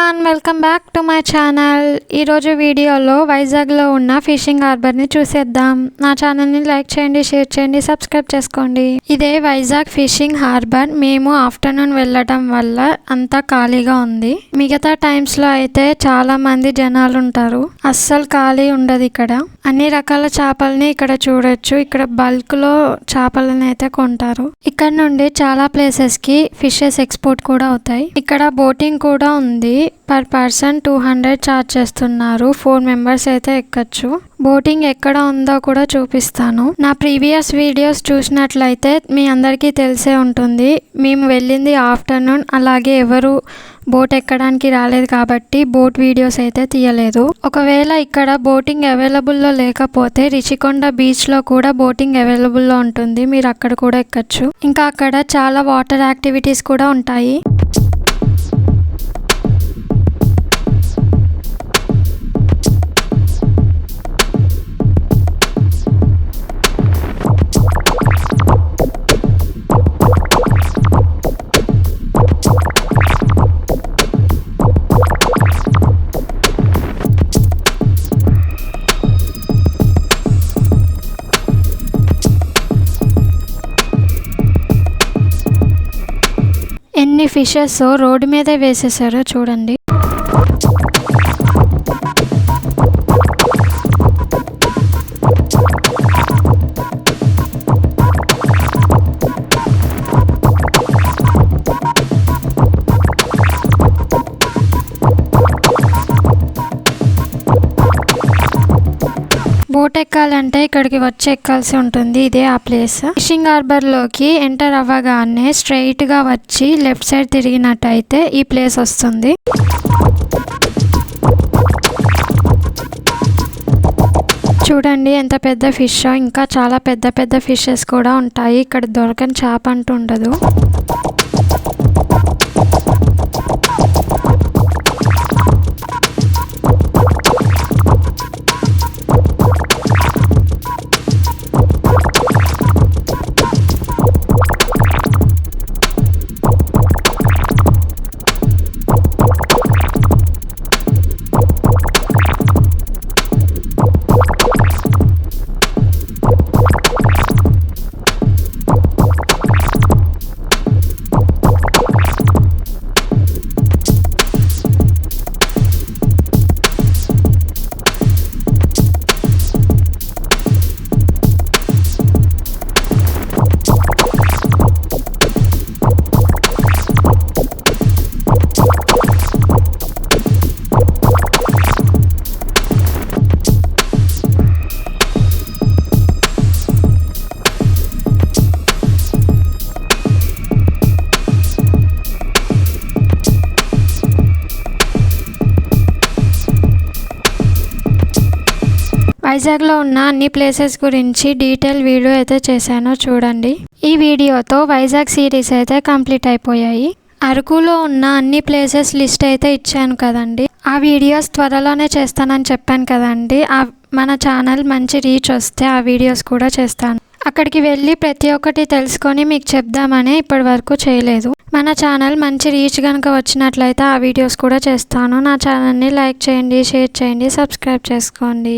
Everyone, welcome back to my channel. ఈరోజు వీడియోలో వైజాగ్లో ఉన్న ఫిషింగ్ హార్బర్ని చూసేద్దాం. నా ఛానల్ని లైక్ చేయండి, షేర్ చేయండి, సబ్స్క్రైబ్ చేసుకోండి. ఇదే వైజాగ్ ఫిషింగ్ హార్బర్. మేము ఆఫ్టర్నూన్ వెళ్ళడం వల్ల అంతా ఖాళీగా ఉంది. మిగతా టైమ్స్లో అయితే చాలా మంది జనాలు ఉంటారు. అస్సలు ఖాళీ ఉండదు. ఇక్కడ అన్ని రకాల చేపల్ని ఇక్కడ చూడొచ్చు. ఇక్కడ బల్క్లో చేపలను అయితే కొంటారు. ఇక్కడ నుండి చాలా ప్లేసెస్కి ఫిషెస్ ఎక్స్పోర్ట్ కూడా అవుతాయి. ఇక్కడ బోటింగ్ కూడా ఉంది. పర్ పర్సన్ 200 ఛార్జ్ చేస్తున్నారు. 4 మెంబర్స్ అయితే ఎక్కచ్చు. బోటింగ్ ఎక్కడ ఉందో కూడా చూపిస్తాను. నా ప్రీవియస్ వీడియోస్ చూసినట్లయితే మీ అందరికీ తెలిసే ఉంటుంది. మేము వెళ్ళింది ఆఫ్టర్నూన్, అలాగే ఎవరు బోట్ ఎక్కడానికి రాలేదు కాబట్టి బోట్ వీడియోస్ అయితే తీయలేదు. ఒకవేళ ఇక్కడ బోటింగ్ అవైలబుల్లో లేకపోతే రిషికొండ బీచ్లో కూడా బోటింగ్ అవైలబుల్లో ఉంటుంది. మీరు అక్కడ కూడా ఎక్కచ్చు. ఇంకా అక్కడ చాలా వాటర్ యాక్టివిటీస్ కూడా ఉంటాయి. ఎన్ని ఫిషెస్ రోడ్డు మీదే వేసేసారో చూడండి. బోట్ ఎక్కాలంటే ఇక్కడికి వచ్చి ఎక్కాల్సి ఉంటుంది. ఇదే ఆ ప్లేస్. ఫిషింగ్ హార్బర్ లోకి ఎంటర్ అవ్వగానే స్ట్రైట్ గా వచ్చి లెఫ్ట్ సైడ్ తిరిగినట్టయితే ఈ ప్లేస్ వస్తుంది. చూడండి ఎంత పెద్ద ఫిష్. ఇంకా చాలా పెద్ద పెద్ద ఫిషెస్ కూడా ఉంటాయి. ఇక్కడ దొరకని చేప అంటూ ఉండదు. వైజాగ్లో ఉన్న అన్ని ప్లేసెస్ గురించి డీటెయిల్ వీడియో అయితే చేశాను, చూడండి. ఈ వీడియోతో వైజాగ్ సిరీస్ అయితే కంప్లీట్ అయిపోయాయి. అరకులో ఉన్న అన్ని ప్లేసెస్ లిస్ట్ అయితే ఇచ్చాను కదండి. ఆ వీడియోస్ త్వరలోనే చేస్తానని చెప్పాను కదండి. మన ఛానల్ మంచి రీచ్ వస్తే ఆ వీడియోస్ కూడా చేస్తాను. అక్కడికి వెళ్ళి ప్రతి ఒక్కటి తెలుసుకొని మీకు చెప్దామని ఇప్పటి వరకు చేయలేదు. మన ఛానల్ మంచి రీచ్ కనుక వచ్చినట్లయితే ఆ వీడియోస్ కూడా చేస్తాను. నా ఛానల్ని లైక్ చేయండి, షేర్ చేయండి, సబ్స్క్రైబ్ చేసుకోండి.